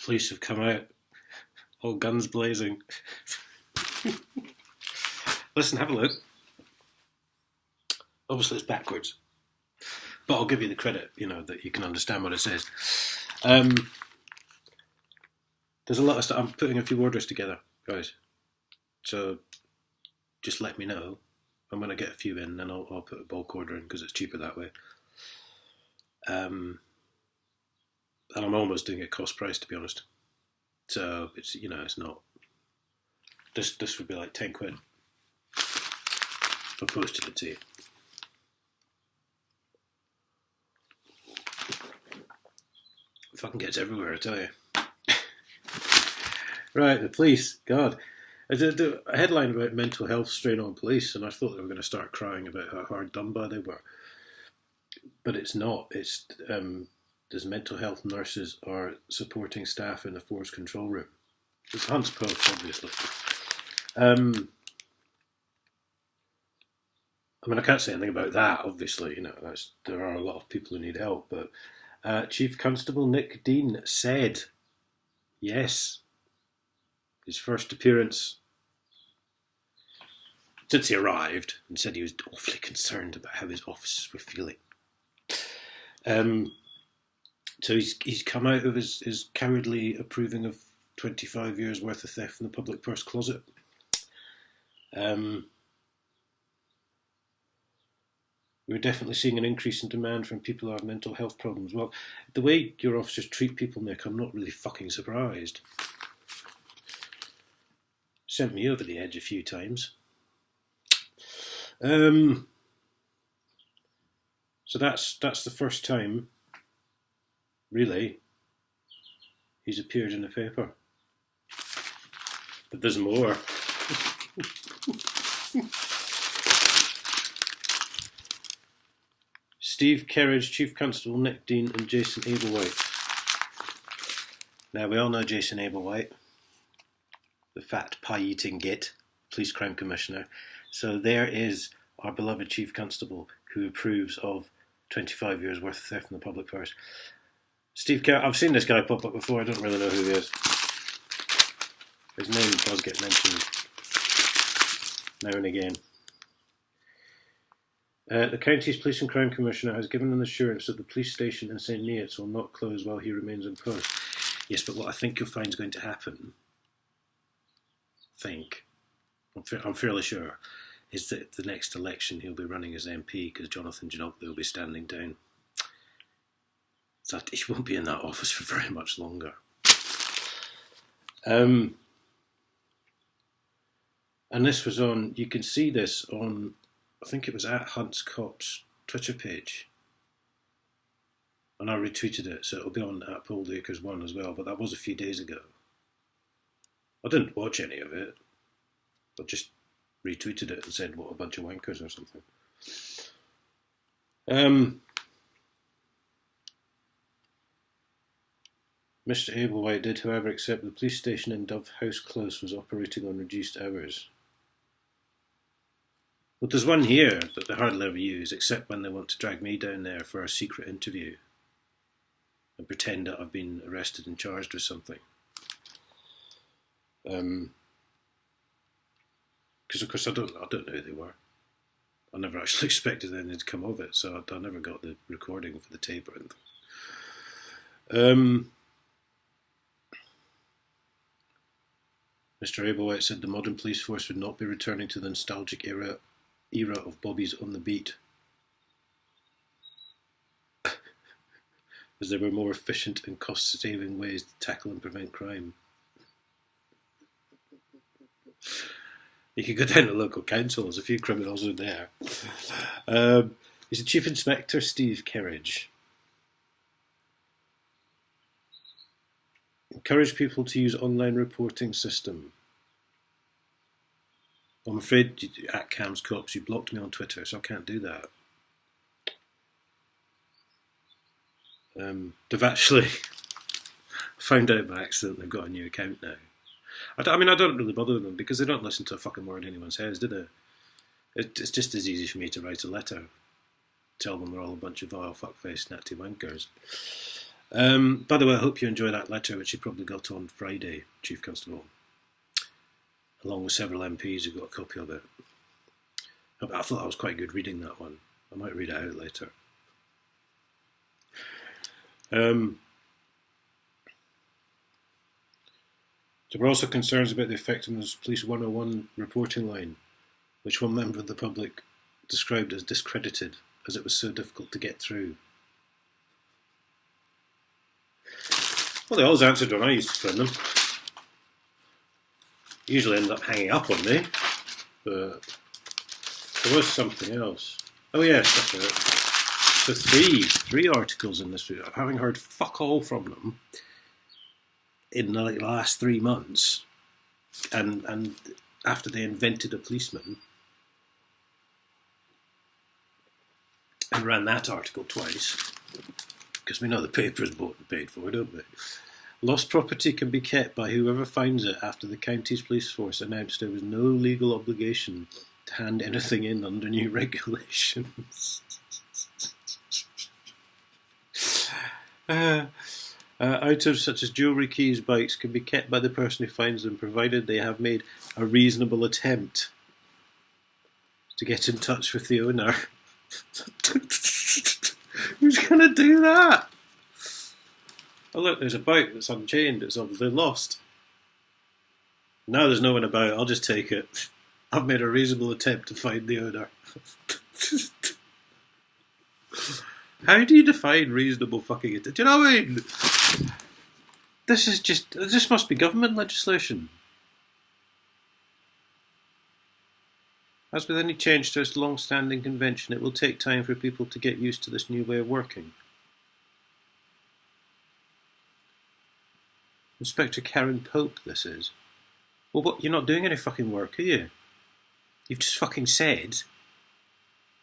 police have come out, all guns blazing. Listen, have a look. Obviously it's backwards, but I'll give you the credit, that you can understand what it says. There's a lot of stuff. I'm putting a few orders together, guys. So just let me know. And when I get a few in, then I'll put a bulk order in because it's cheaper that way. And I'm almost doing it cost price, to be honest. So it's it's not. This would be like £10 for posting it to you. Fucking gets everywhere, I tell you. Right, the police. God. I did a headline about mental health strain on police, and I thought they were going to start crying about how hard done by they were. But it's not. It's there's mental health nurses are supporting staff in the force control room. It's Hunt's Post, obviously. I can't say anything about that, obviously. There are a lot of people who need help, but Chief Constable Nick Dean said, yes, his first appearance since he arrived, and said he was awfully concerned about how his officers were feeling. So he's come out of his cowardly approving of 25 years worth of theft from the public purse closet. We're definitely seeing an increase in demand from people who have mental health problems. Well, the way your officers treat people, Nick, I'm not really fucking surprised. Sent me over the edge a few times. So that's the first time, really, he's appeared in the paper. But there's more. Steve Kerridge, Chief Constable Nick Dean, and Jason Ablewhite. Now, we all know Jason Ablewhite, the fat pie-eating git, Police Crime Commissioner. So there is our beloved Chief Constable who approves of 25 years worth of theft from the public purse. Steve Kerridge, I've seen this guy pop up before, I don't really know who he is. His name does get mentioned now and again. The county's Police and Crime Commissioner has given an assurance that the police station in St Neots will not close while he remains in post. Yes, but what I think you'll find is going to happen, I'm fairly sure, is that the next election he'll be running as MP because Jonathan Ginobili will be standing down. So he won't be in that office for very much longer. And this was on, you can see this on, I think it was at Hunt's Cops Twitter page. And I retweeted it, so it'll be on at Paul Acres 1 as well, but that was a few days ago. I didn't watch any of it. I just retweeted it and said, what a bunch of wankers or something. Mr. Ablewhite did, however, accept the police station in Dove House Close was operating on reduced hours. But there's one here that they hardly ever use, except when they want to drag me down there for a secret interview and pretend that I've been arrested and charged with something. Because of course I don't know who they were. I never actually expected anything to come of it, so I never got the recording for the tape or anything. Mr. Ablewhite said the modern police force would not be returning to the nostalgic era of Bobby's On the Beat, as there were more efficient and cost-saving ways to tackle and prevent crime. You could go down to local council, there's a few criminals in there. He's the Chief Inspector, Steve Kerridge. Encourage people to use online reporting system. I'm afraid at Cam's Cops you blocked me on Twitter, so I can't do that. They've actually found out by accident they've got a new account now. I don't really bother with them because they don't listen to a fucking word anyone says, do they? It's just as easy for me to write a letter, tell them they're all a bunch of vile fuckface natty wankers. By the way, I hope you enjoy that letter, which you probably got on Friday, Chief Constable, along with several MPs who got a copy of it. I thought that was quite good reading that one. I might read it out later. There were also concerns about the effectiveness of Police 101 reporting line, which one member of the public described as discredited, as it was so difficult to get through. Well, they always answered when I used to phone them. Usually ended up hanging up on me, but there was something else. Oh yes, that's it. So three articles in this video. Having heard fuck all from them in the last 3 months, and after they invented a policeman and ran that article twice, because we know the paper is bought and paid for, don't we? Lost property can be kept by whoever finds it after the county's police force announced there was no legal obligation to hand anything in under new regulations. Items such as jewellery, keys, bikes can be kept by the person who finds them, provided they have made a reasonable attempt to get in touch with the owner. Who's going to do that? Oh look, there's a bike that's unchained, it's obviously lost. Now there's no one about, I'll just take it. I've made a reasonable attempt to find the owner. How do you define reasonable fucking attempt? Do you know what I mean? This must be government legislation. As with any change to its long-standing convention, it will take time for people to get used to this new way of working. Inspector Karen Pope, this is. Well, what? You're not doing any fucking work, are you? You've just fucking said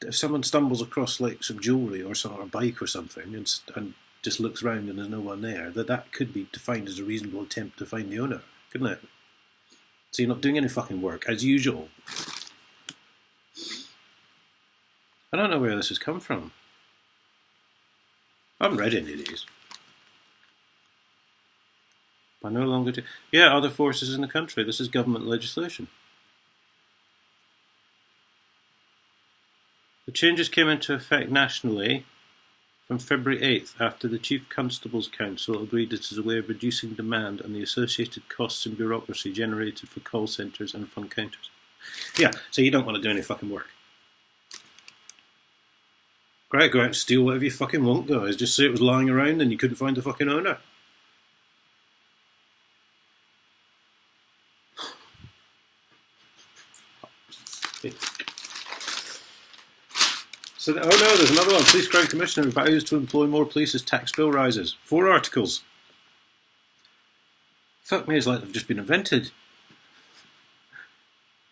that if someone stumbles across like some jewellery or a bike or something and just looks around and there's no one there, that could be defined as a reasonable attempt to find the owner, couldn't it? So you're not doing any fucking work, as usual. I don't know where this has come from. I haven't read any of these. I no longer do. Yeah, other forces in the country. This is government legislation. The changes came into effect nationally from February 8th after the Chief Constable's Council agreed it is a way of reducing demand and the associated costs and bureaucracy generated for call centres and front counters. Yeah, so you don't want to do any fucking work. Great, go out and steal whatever you fucking want, guys. Just say it was lying around and you couldn't find the fucking owner. So, oh no, there's another one. Police Crown Commissioner vows to employ more police as tax bill rises. 4 articles. Fuck me, it's like they've just been invented.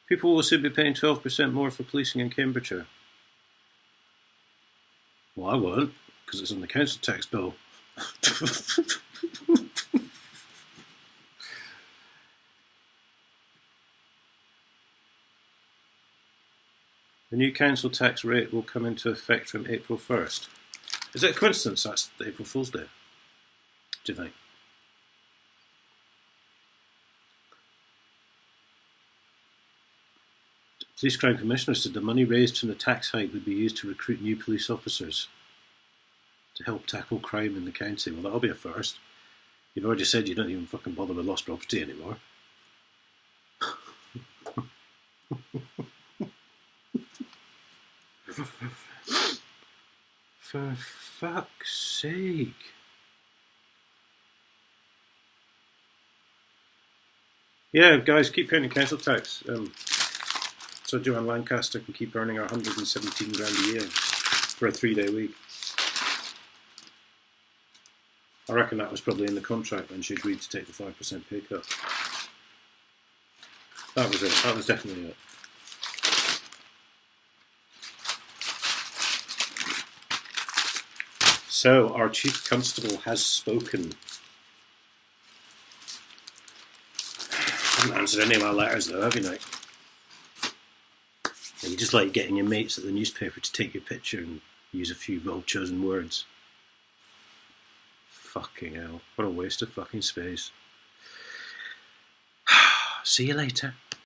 People will soon be paying 12% more for policing in Cambridgeshire. Well, I won't, because it's on the council tax bill. The new council tax rate will come into effect from April 1st. Is it a coincidence that's the April Fool's Day? Do you think? The Police Crown Commissioner said the money raised from the tax hike would be used to recruit new police officers to help tackle crime in the county. Well, that'll be a first. You've already said you don't even fucking bother with lost property anymore. For fuck's sake. Yeah, guys, keep paying council tax. So Joanne Lancaster can keep earning her 117 grand a year for a 3-day week. I reckon that was probably in the contract when she agreed to take the 5% pay cut. That was it. That was definitely it. So, our Chief Constable has spoken. I haven't answered any of my letters though, have you, Nick? You just like getting your mates at the newspaper to take your picture and use a few well-chosen words. Fucking hell. What a waste of fucking space. See you later.